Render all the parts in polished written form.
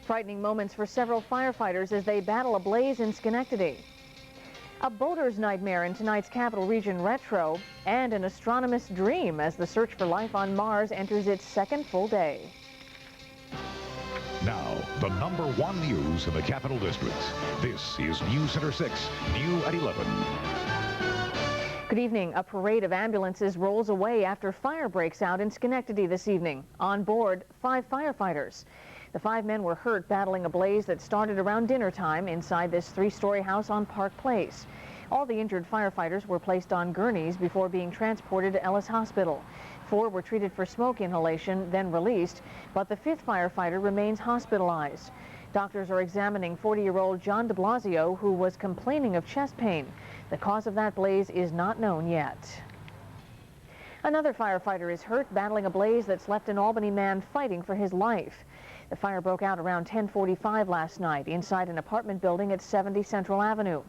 Frightening moments for several firefighters as they battle a blaze in Schenectady. A boater's nightmare in tonight's Capital Region Retro, and an astronomist's dream as the search for life on Mars enters its second full day. Now, the #1 news in the Capital District. This is News Center 6, new at 11. Good evening. A parade of ambulances rolls away after fire breaks out in Schenectady this evening. On board, 5 firefighters. The 5 men were hurt battling a blaze that started around dinner time inside this 3-story house on Park Place. All the injured firefighters were placed on gurneys before being transported to Ellis Hospital. 4 were treated for smoke inhalation, then released, but the 5th firefighter remains hospitalized. Doctors are examining 40-year-old John de Blasio, who was complaining of chest pain. The cause of that blaze is not known yet. Another firefighter is hurt battling a blaze that's left an Albany man fighting for his life. The fire broke out around 10:45 last night inside an apartment building at 70 Central Avenue.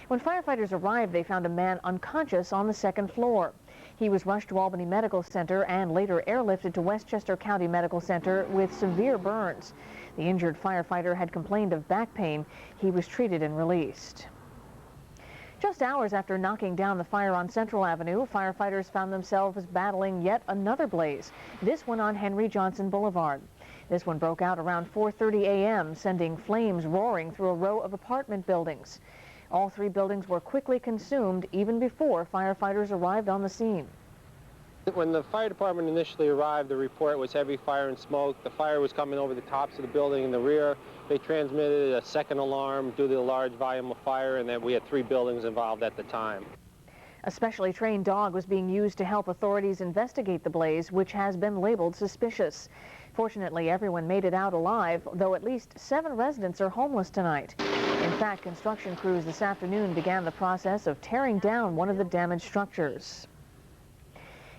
When firefighters arrived, they found a man unconscious on the 2nd floor. He was rushed to Albany Medical Center and later airlifted to Westchester County Medical Center with severe burns. The injured firefighter had complained of back pain. He was treated and released. Just hours after knocking down the fire on Central Avenue, firefighters found themselves battling yet another blaze, this one on Henry Johnson Boulevard. This one broke out around 4:30 a.m., sending flames roaring through a row of apartment buildings. All 3 buildings were quickly consumed even before firefighters arrived on the scene. When the fire department initially arrived, the report was heavy fire and smoke. The fire was coming over the tops of the building in the rear. They transmitted a second alarm due to the large volume of fire, and then we had 3 buildings involved at the time. A specially trained dog was being used to help authorities investigate the blaze, which has been labeled suspicious. Fortunately, everyone made it out alive, though at least 7 residents are homeless tonight. In fact, construction crews this afternoon began the process of tearing down one of the damaged structures.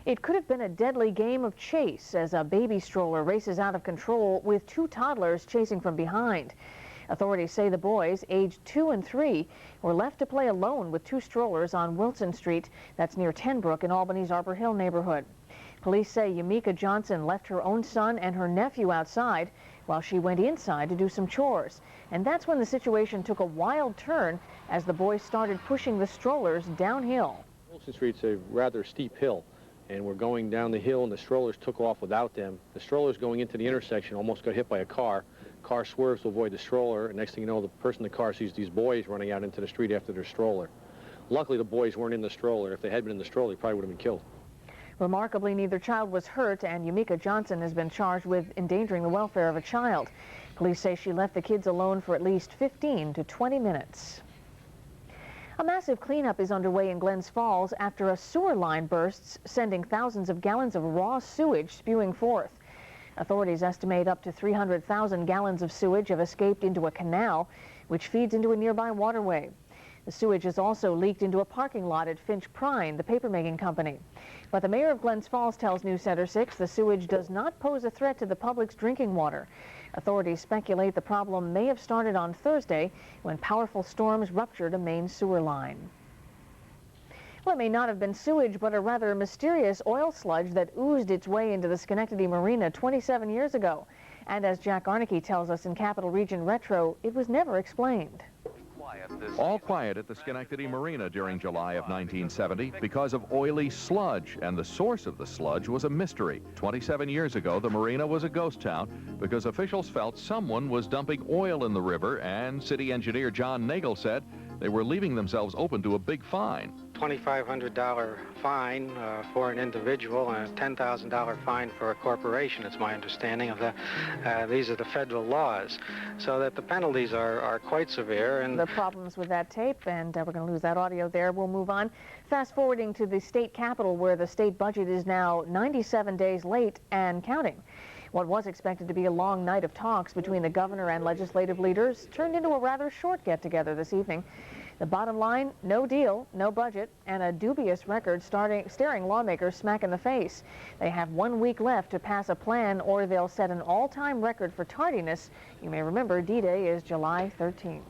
It could have been a deadly game of chase as a baby stroller races out of control with 2 toddlers chasing from behind. Authorities say the boys, aged 2 and 3, were left to play alone with 2 strollers on Wilson Street. That's near Tenbrook in Albany's Arbor Hill neighborhood. Police say Yamika Johnson left her own son and her nephew outside while she went inside to do some chores. And that's when the situation took a wild turn as the boys started pushing the strollers downhill. Wilson Street's a rather steep hill, and we're going down the hill, and the strollers took off without them. The strollers going into the intersection almost got hit by a car. Car swerves to avoid the stroller, and next thing you know, the person in the car sees these boys running out into the street after their stroller. Luckily, the boys weren't in the stroller. If they had been in the stroller, they probably would have been killed. Remarkably, neither child was hurt, and Yamika Johnson has been charged with endangering the welfare of a child. Police say she left the kids alone for at least 15 to 20 minutes. A massive cleanup is underway in Glens Falls after a sewer line bursts, sending thousands of gallons of raw sewage spewing forth. Authorities estimate up to 300,000 gallons of sewage have escaped into a canal, which feeds into a nearby waterway. The sewage has also leaked into a parking lot at Finch Prine, the papermaking company. But the mayor of Glens Falls tells News Center 6 the sewage does not pose a threat to the public's drinking water. Authorities speculate the problem may have started on Thursday when powerful storms ruptured a main sewer line. Well, it may not have been sewage, but a rather mysterious oil sludge that oozed its way into the Schenectady Marina 27 years ago. And as Jack Arnicke tells us in Capital Region Retro, it was never explained. All quiet at the Schenectady Marina during July of 1970 because of oily sludge, and the source of the sludge was a mystery. 27 years ago, the marina was a ghost town because officials felt someone was dumping oil in the river, and city engineer John Nagel said they were leaving themselves open to a big fine. $2,500 fine for an individual and a $10,000 fine for a corporation. It's my understanding of these are the federal laws, so that the penalties are quite severe. And the problems with that tape, and we're going to lose that audio there. We'll move on. Fast forwarding to the state capitol, where the state budget is now 97 days late and counting. What was expected to be a long night of talks between the governor and legislative leaders turned into a rather short get-together this evening. The bottom line, no deal, no budget, and a dubious record staring lawmakers smack in the face. They have 1 week left to pass a plan, or they'll set an all-time record for tardiness. You may remember D-Day is July 13th.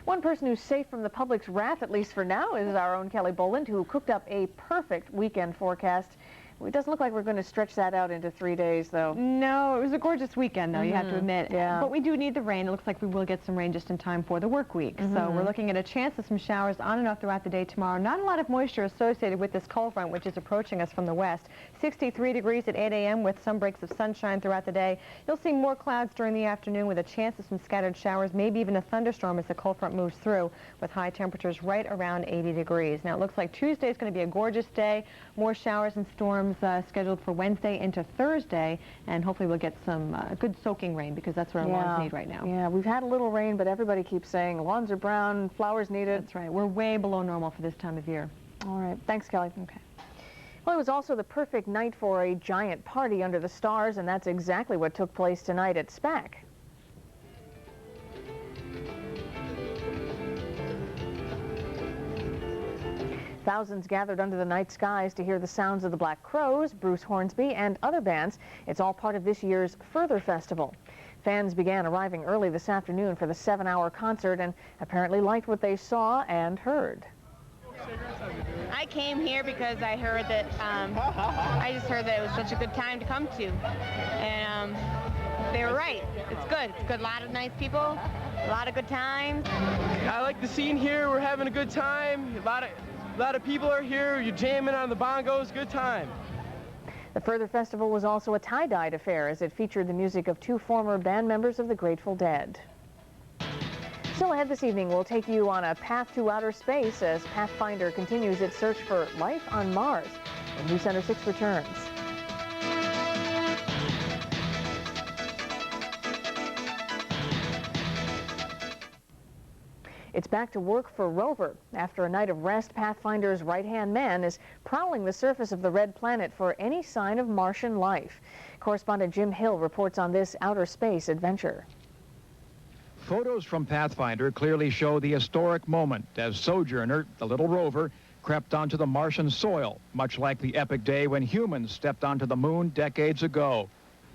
One person who's safe from the public's wrath, at least for now, is our own Kelly Boland, who cooked up a perfect weekend forecast. It doesn't look like we're going to stretch that out into 3 days, though. No, it was a gorgeous weekend, though, you have to admit. Yeah. But we do need the rain. It looks like we will get some rain just in time for the work week. So we're looking at a chance of some showers on and off throughout the day tomorrow. Not a lot of moisture associated with this cold front, which is approaching us from the west. 63 degrees at 8 a.m. with some breaks of sunshine throughout the day. You'll see more clouds during the afternoon with a chance of some scattered showers, maybe even a thunderstorm as the cold front moves through, with high temperatures right around 80 degrees. Now, it looks like Tuesday is going to be a gorgeous day. More showers and storms scheduled for Wednesday into Thursday, and hopefully we'll get some good soaking rain, because that's what our lawns need right now. Yeah, we've had a little rain, but everybody keeps saying lawns are brown, flowers needed. That's right. We're way below normal for this time of year. All right. Thanks, Kelly. Okay. Well, it was also the perfect night for a giant party under the stars, and that's exactly what took place tonight at SPAC. Thousands gathered under the night skies to hear the sounds of the Black Crowes, Bruce Hornsby, and other bands. It's all part of this year's Further Festival. Fans began arriving early this afternoon for the 7-hour concert and apparently liked what they saw and heard. I came here because I heard that, I just heard that it was such a good time to come to. And they were right. It's good. It's good. A lot of nice people, a lot of good times. I like the scene here. We're having a good time. A lot of people are here. You're jamming on the bongos. Good time. The Further Festival was also a tie-dyed affair as it featured the music of 2 former band members of the Grateful Dead. Still ahead this evening, we'll take you on a path to outer space as Pathfinder continues its search for life on Mars. And News Center 6 returns. It's back to work for Rover. After a night of rest, Pathfinder's right-hand man is prowling the surface of the red planet for any sign of Martian life. Correspondent Jim Hill reports on this outer space adventure. Photos from Pathfinder clearly show the historic moment as Sojourner, the little rover, crept onto the Martian soil, much like the epic day when humans stepped onto the moon decades ago.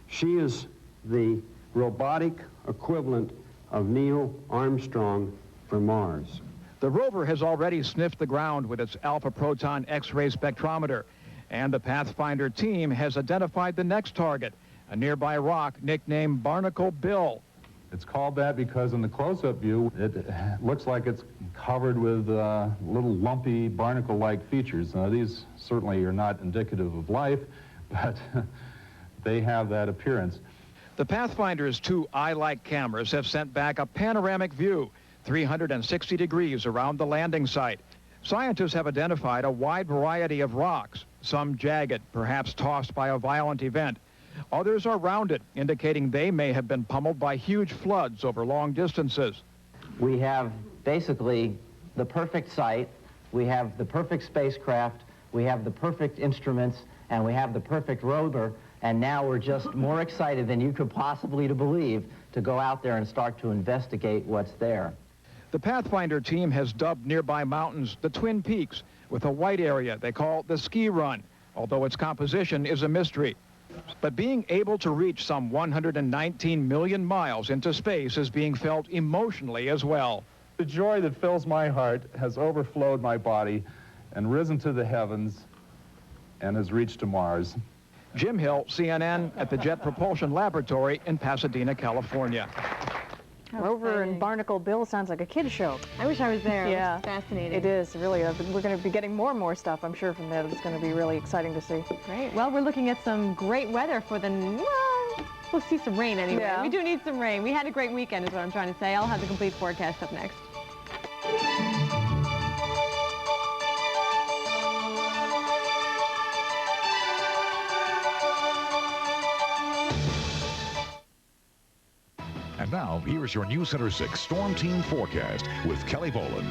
She is the robotic equivalent of Neil Armstrong for Mars. The rover has already sniffed the ground with its alpha proton X-ray spectrometer, and the Pathfinder team has identified the next target, a nearby rock nicknamed Barnacle Bill. It's called that because in the close-up view, it looks like it's covered with little lumpy barnacle-like features. Now, these certainly are not indicative of life, but they have that appearance. The Pathfinder's 2 eye-like cameras have sent back a panoramic view, 360 degrees around the landing site. Scientists have identified a wide variety of rocks, some jagged, perhaps tossed by a violent event. Others are rounded, indicating they may have been pummeled by huge floods over long distances. We have basically the perfect site, we have the perfect spacecraft, we have the perfect instruments, and we have the perfect rover, and now we're just more excited than you could possibly believe to go out there and start to investigate what's there. The Pathfinder team has dubbed nearby mountains the Twin Peaks, with a white area they call the Ski Run, although its composition is a mystery. But being able to reach some 119 million miles into space is being felt emotionally as well. The joy that fills my heart has overflowed my body and risen to the heavens and has reached to Mars. Jim Hill, CNN, at the Jet Propulsion Laboratory in Pasadena, California. Rover and Barnacle Bill sounds like a kid's show. I wish I was there. Yeah. It's fascinating. It is, really. We're going to be getting more and more stuff, I'm sure, from that. It's going to be really exciting to see. Great. Well, we're looking at some great weather for the, well, we'll see some rain anyway. Yeah. We do need some rain. We had a great weekend is what I'm trying to say. I'll have the complete forecast up next. And now, here's your News Center 6 Storm Team forecast with Kelly Boland.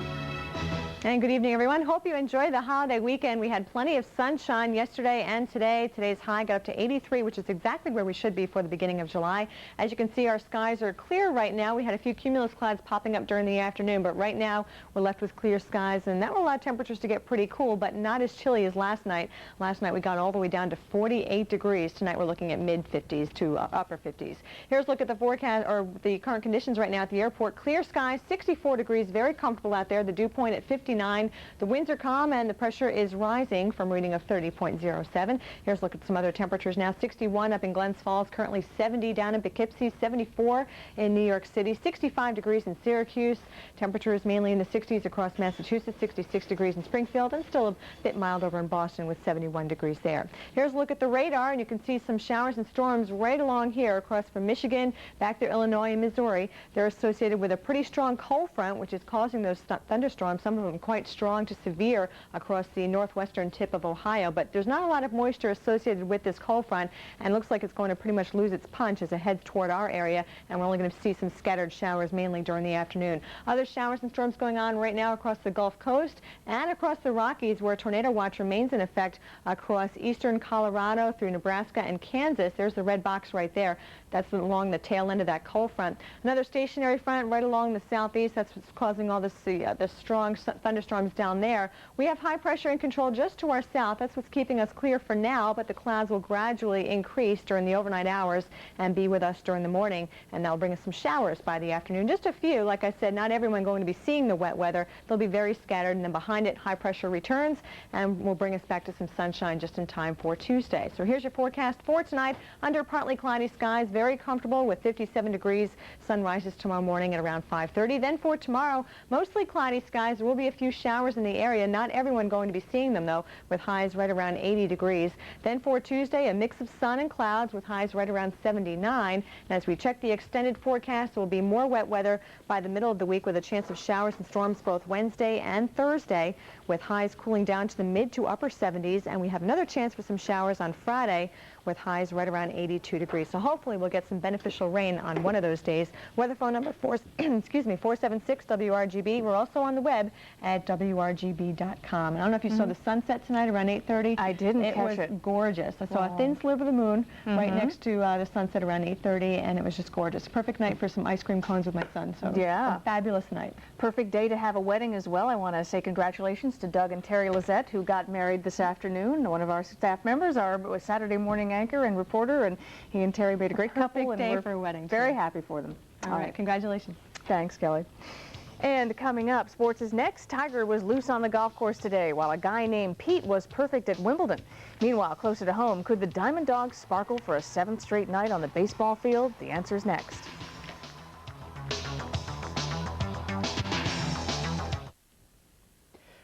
And good evening, everyone. Hope you enjoyed the holiday weekend. We had plenty of sunshine yesterday and today. Today's high got up to 83, which is exactly where we should be for the beginning of July. As you can see, our skies are clear right now. We had a few cumulus clouds popping up during the afternoon, but right now we're left with clear skies, and that will allow temperatures to get pretty cool, but not as chilly as last night. Last night we got all the way down to 48 degrees. Tonight we're looking at mid-50s to upper 50s. Here's a look at the forecast, or the current conditions right now at the airport. Clear skies, 64 degrees, very comfortable out there. The dew point at 59. 59. The winds are calm and the pressure is rising from reading of 30.07. Here's a look at some other temperatures now. 61 up in Glens Falls, currently 70 down in Poughkeepsie, 74 in New York City, 65 degrees in Syracuse. Temperatures mainly in the 60s across Massachusetts, 66 degrees in Springfield, and still a bit mild over in Boston with 71 degrees there. Here's a look at the radar, and you can see some showers and storms right along here across from Michigan back to Illinois and Missouri. They're associated with a pretty strong cold front, which is causing those thunderstorms, some of them quite strong to severe across the northwestern tip of Ohio. But there's not a lot of moisture associated with this cold front, and looks like it's going to pretty much lose its punch as it heads toward our area, and we're only going to see some scattered showers mainly during the afternoon. Other showers and storms going on right now across the Gulf Coast and across the Rockies, where a tornado watch remains in effect across eastern Colorado through Nebraska and Kansas. There's the red box right there. That's along the tail end of that cold front. Another stationary front right along the southeast. That's what's causing all this, the strong thunderstorms down there. We have high pressure in control just to our south. That's what's keeping us clear for now, but the clouds will gradually increase during the overnight hours and be with us during the morning, and that'll bring us some showers by the afternoon. Just a few. Like I said, not everyone going to be seeing the wet weather. They'll be very scattered, and then behind it, high pressure returns and will bring us back to some sunshine just in time for Tuesday. So here's your forecast for tonight. Under partly cloudy skies, very comfortable with 57 degrees. Sun rises tomorrow morning at around 5:30. Then for tomorrow, mostly cloudy skies. There will be a few showers in the area. Not everyone going to be seeing them, though, with highs right around 80 degrees. Then for Tuesday, a mix of sun and clouds with highs right around 79. And as we check the extended forecast, there will be more wet weather by the middle of the week with a chance of showers and storms both Wednesday and Thursday, with highs cooling down to the mid to upper 70s. And we have another chance for some showers on Friday with highs right around 82 degrees. So hopefully we'll get some beneficial rain on one of those days. Weather phone number 476 WRGB. We're also on the web at WRGB.com. And I don't know if you saw the sunset tonight around 8:30. I didn't catch it. It was gorgeous. I saw a thin sliver of the moon right next to the sunset around 8:30, and it was just gorgeous. Perfect night for some ice cream cones with my son. So yeah, a fabulous night. Perfect day to have a wedding as well. I want to say congratulations to Doug and Terry Lezette, who got married this afternoon. One of our staff members, our Saturday morning anchor and reporter, and he and Terry made a great couple, and day for a wedding. Very happy for them. All right, congratulations. Thanks, Kelly. And coming up, sports is next. Tiger was loose on the golf course today, while a guy named Pete was perfect at Wimbledon. Meanwhile, closer to home, could the Diamond Dogs sparkle for a 7th straight night on the baseball field? The answer's next.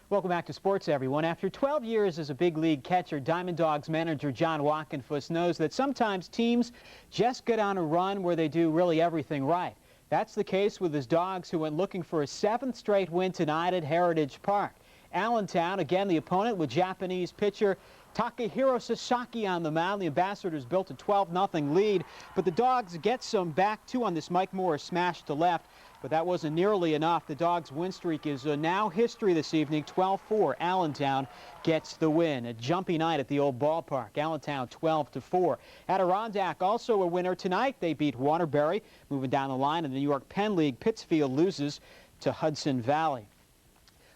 Welcome back to sports, everyone. After 12 years as a big league catcher, Diamond Dogs manager John Walkenfuss knows that sometimes teams just get on a run where they do really everything right. That's the case with his Dogs, who went looking for a 7th straight win tonight at Heritage Park. Allentown, again the opponent, with Japanese pitcher Takahiro Sasaki on the mound. The Ambassadors built a 12-0 lead, but the Dogs get some back, too, on this Mike Morris smash to left. But that wasn't nearly enough. The Dogs' win streak is now history this evening. 12-4. Allentown gets the win. A jumpy night at the old ballpark. Allentown 12-4. Adirondack also a winner tonight. They beat Waterbury. Moving down the line in the New York Penn League, Pittsfield loses to Hudson Valley.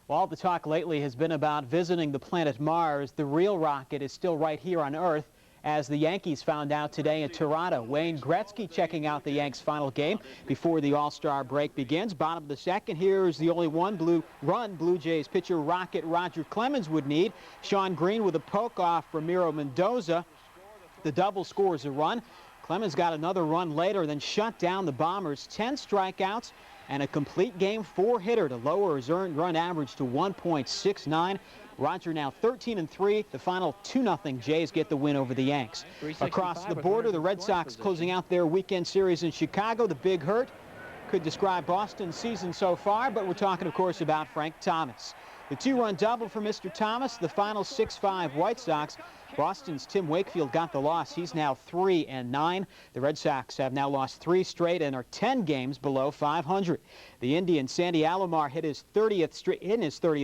Well, all the talk lately has been about visiting the planet Mars. The real rocket is still right here on Earth, as the Yankees found out today in Toronto. Wayne Gretzky checking out the Yanks' final game before the All-Star break begins. Bottom of the second, here's the only one Blue Jays pitcher Rocket Roger Clemens would need. Sean Green with a poke off Ramiro Mendoza. The double scores a run. Clemens got another run later, then shut down the Bombers. 10 strikeouts and a complete game 4-hitter to lower his earned run average to 1.69. Roger now 13-3. The final 2-0 Jays get the win over the Yanks. Across the border, the Red Sox closing out their weekend series in Chicago. The big hurt could describe Boston's season so far, but we're talking, of course, about Frank Thomas. The 2-run double for Mr. Thomas, the final 6-5 White Sox. Boston's Tim Wakefield got the loss. He's now 3-9. The Red Sox have now lost 3 straight and are 10 games below 500. The Indian Sandy Alomar hit his 30th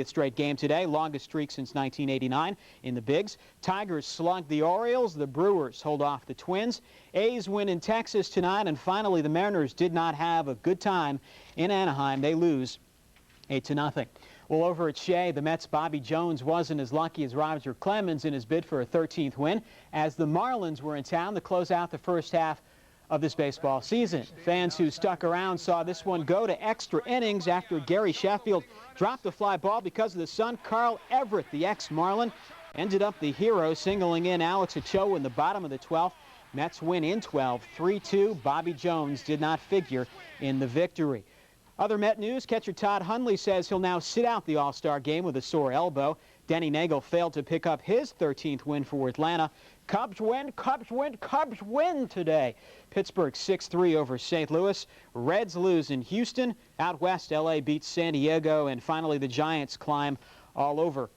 straight game today, longest streak since 1989 in the Bigs. Tigers slugged the Orioles. The Brewers hold off the Twins. A's win in Texas tonight, and finally the Mariners did not have a good time in Anaheim. They lose 8-0. Well, over at Shea, the Mets' Bobby Jones wasn't as lucky as Roger Clemens in his bid for a 13th win, as the Marlins were in town to close out the first half of this baseball season. Fans who stuck around saw this one go to extra innings after Gary Sheffield dropped a fly ball because of the sun. Carl Everett, the ex-Marlin, ended up the hero, singling in Alex Ochoa in the bottom of the 12th. Mets win in 12, 3-2. Bobby Jones did not figure in the victory. Other Met news, catcher Todd Hundley says he'll now sit out the All-Star game with a sore elbow. Denny Nagel failed to pick up his 13th win for Atlanta. Cubs win, Cubs win, Cubs win today. Pittsburgh 6-3 over St. Louis. Reds lose in Houston. Out west, L.A. beats San Diego. And finally, the Giants climb all over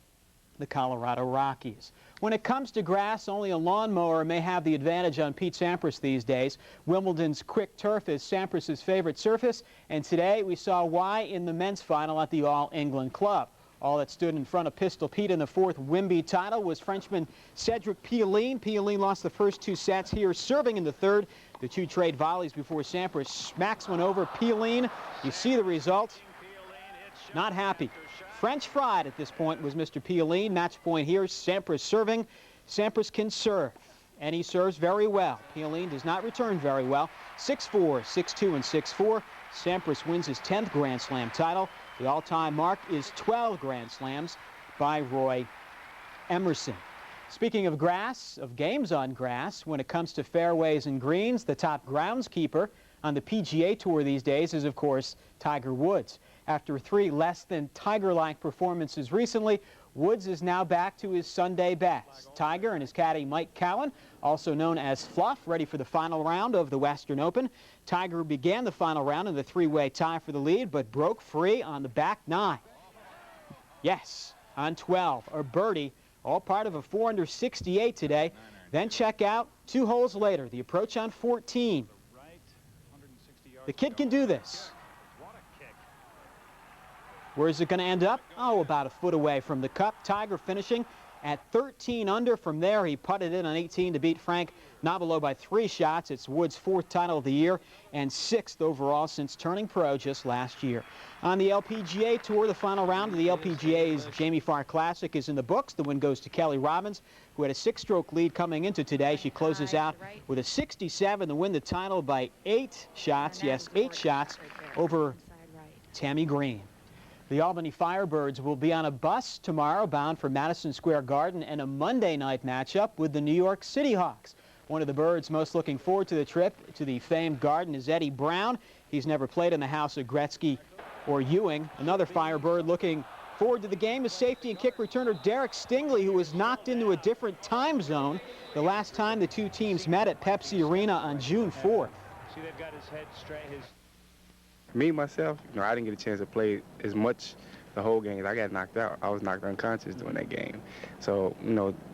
the Colorado Rockies. When it comes to grass, only a lawnmower may have the advantage on Pete Sampras these days. Wimbledon's quick turf is Sampras's favorite surface, and today we saw why in the men's final at the All England Club. All that stood in front of Pistol Pete in the 4th Wimby title was Frenchman Cedric Pioline. Pioline lost the first 2 sets here, serving in the 3rd. The 2 trade volleys before Sampras smacks one over. Pioline, you see the result. Not happy. French fried at this point was Mr. Pioline. Match point here. Sampras serving. Sampras can serve, and he serves very well. Pioline does not return very well. 6-4, 6-2, and 6-4. Sampras wins his 10th Grand Slam title. The all-time mark is 12 Grand Slams by Roy Emerson. Speaking of grass, of games on grass, when it comes to fairways and greens, the top groundskeeper on the PGA Tour these days is, of course, Tiger Woods. After 3 less than Tiger-like performances recently, Woods is now back to his Sunday best. Tiger and his caddy Mike Cowan, also known as Fluff, ready for the final round of the Western Open. Tiger began the final round in the 3-way tie for the lead, but broke free on the back 9. Yes, on 12, a birdie, all part of a 4-under 68 today. Then check out 2 holes later, the approach on 14. The kid can do this. Where is it going to end up? Oh, about a foot away from the cup. Tiger finishing at 13 under. From there, he putted in on 18 to beat Frank Nobilo by 3 shots. It's Woods' 4th title of the year and 6th overall since turning pro just last year. On the LPGA Tour, the final round of the LPGA's Jamie Farr Classic is in the books. The win goes to Kelly Robbins, who had a 6-stroke lead coming into today. She closes out with a 67 to win the title by 8 shots. Yes, 8 shots over Tammy Green. The Albany Firebirds will be on a bus tomorrow bound for Madison Square Garden and a Monday night matchup with the New York City Hawks. One of the Birds most looking forward to the trip to the famed Garden is Eddie Brown. He's never played in the house of Gretzky or Ewing. Another Firebird looking forward to the game is safety and kick returner Derek Stingley, who was knocked into a different time zone the last time the 2 teams met at Pepsi Arena on June 4th. See, they've got his head straight. Me, myself, I didn't get a chance to play as much the whole game. I got knocked out. I was knocked unconscious during that game. So,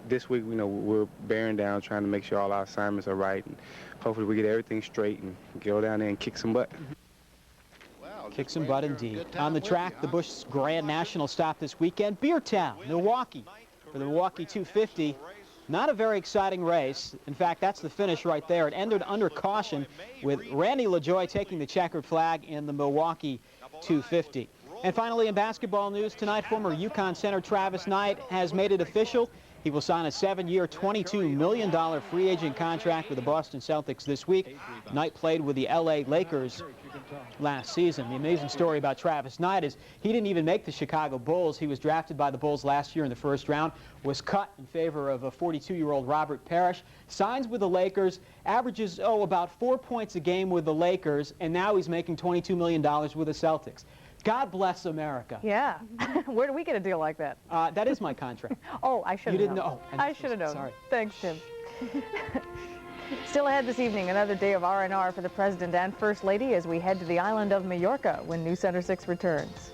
this week, we're bearing down, trying to make sure all our assignments are right, and hopefully we get everything straight and go down there and kick some butt. Kick some butt indeed. On the track, the Busch Grand National stop this weekend. Beertown, Milwaukee, for the Milwaukee 250. Not a very exciting race. In fact, that's the finish right there. It ended under caution with Randy LaJoie taking the checkered flag in the Milwaukee 250. And finally, in basketball news tonight, former UConn center Travis Knight has made it official. He will sign a 7-year, $22 million free agent contract with the Boston Celtics this week. Knight played with the LA Lakers last season. The amazing story about Travis Knight is he didn't even make the Chicago Bulls. He was drafted by the Bulls last year in the 1st round, was cut in favor of a 42-year-old Robert Parrish, signs with the Lakers, averages, about 4 points a game with the Lakers, and now he's making $22 million with the Celtics. God bless America. Yeah. Where do we get a deal like that? That is my contract. Oh, I should have known. You didn't know. Oh, I should have known. Sorry. Thanks, Tim. Still ahead this evening, another day of R&R for the President and First Lady as we head to the island of Majorca when News Center 6 returns.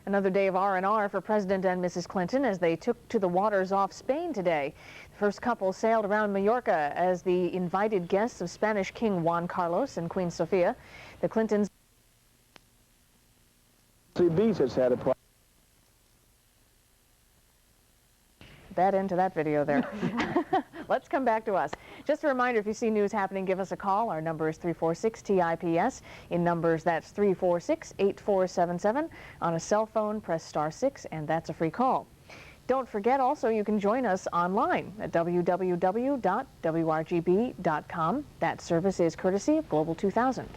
Another day of R&R for President and Mrs. Clinton as they took to the waters off Spain today. The first couple sailed around Majorca as the invited guests of Spanish King Juan Carlos and Queen Sofia. The Clintons... CB's has had a problem. Bad end to that video there. Let's come back to us. Just a reminder, if you see news happening, give us a call. Our number is 346-TIPS. In numbers, that's 346-8477. On a cell phone, press *6, and that's a free call. Don't forget also you can join us online at www.wrgb.com. That service is courtesy of Global 2000.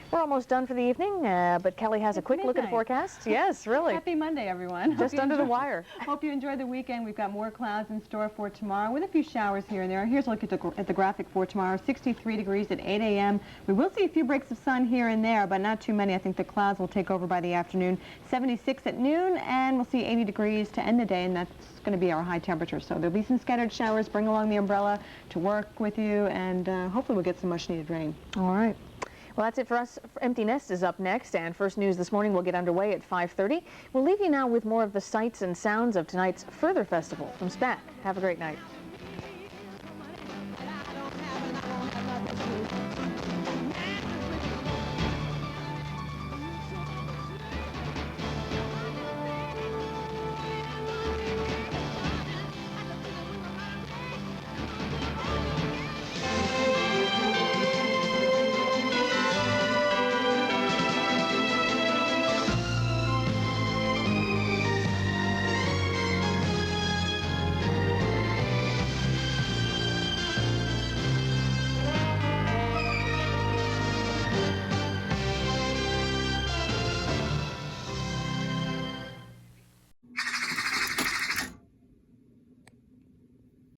We're almost done for the evening, but Kelly has a quick look at the forecast. Yes, really. Happy Monday, everyone. Just under the wire. Hope you enjoyed the weekend. We've got more clouds in store for tomorrow with a few showers here and there. Here's a look at the graphic for tomorrow. 63 degrees at 8 a.m. We will see a few breaks of sun here and there, but not too many. I think the clouds will take over by the afternoon. 76 at noon, and we'll see 80 degrees to end the day, and that's going to be our high temperature. So there'll be some scattered showers. Bring along the umbrella to work with you, and hopefully we'll get some much-needed rain. All right. Well, that's it for us. Empty Nest is up next, and First News this morning will get underway at 5:30. We'll leave you now with more of the sights and sounds of tonight's Further Festival from SPAC. Have a great night.